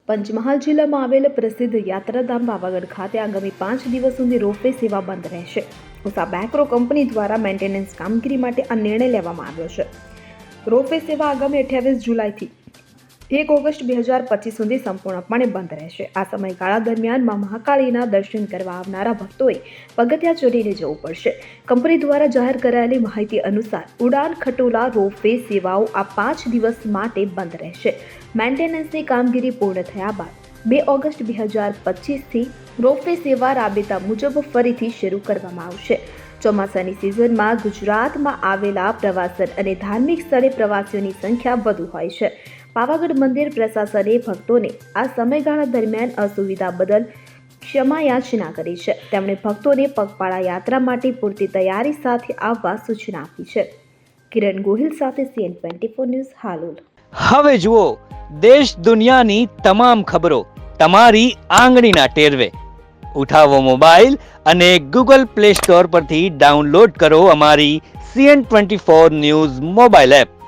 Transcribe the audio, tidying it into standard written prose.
પંચમહાલ જિલ્લામાં આવેલ પ્રસિદ્ધ યાત્રાધામ પાવાગઢ ખાતે આગામી 5 દિવસ સુધી રોપવે સેવા બંધ રહેશે. ઉષા બેક્રો કંપની દ્વારા મેન્ટેનન્સ કામગીરી માટે આ નિર્ણય લેવામાં આવ્યો છે. રોપવે સેવા આગામી 28 જુલાઈથી 1 ઓગસ્ટ 2025 સુધી સંપૂર્ણપણે બંધ રહેશે. આ સમયગાળા દરમિયાન માં મહાકાળીના દર્શન કરવા આવનારા ભક્તોએ પગથિયા ચડીને જવું પડશે. કંપની દ્વારા જાહેર કરાયેલી માહિતી અનુસાર ઉડાન ખટોલા રોપવે સેવાઓ આ 5 દિવસ માટે બંધ રહેશે. મેન્ટેનન્સની કામગીરી પૂર્ણ થયા બાદ 2 ઓગસ્ટ 2025થી રોપવે સેવા રાબેતા મુજબ ફરીથી શરૂ કરવામાં આવશે. ચોમાસાની સિઝનમાં ગુજરાતમાં આવેલા પ્રવાસન અને ધાર્મિક સ્થળે પ્રવાસીઓની સંખ્યા વધુ હોય છે. પાવાગઢ મંદિર પ્રશાસને ભક્તોને આ સમયગાળા દરમિયાન અસુવિધા બદલ ક્ષમાયાચના કરી છે. તેમણે ભક્તોને પગપાળા યાત્રા માટે પૂરતી તૈયારી સાથે આવવા સૂચના આપી છે. કિરણ ગોહિલ સાથે CN24 ન્યૂઝ હાલોલ. હવે જુઓ દેશ દુનિયાની તમામ ખબરો તમારી આંગળીના ટેરવે. ઉઠાવો મોબાઈલ અને Google Play Store પરથી ડાઉનલોડ કરો અમારી CN24 ન્યૂઝ મોબાઈલ એપ.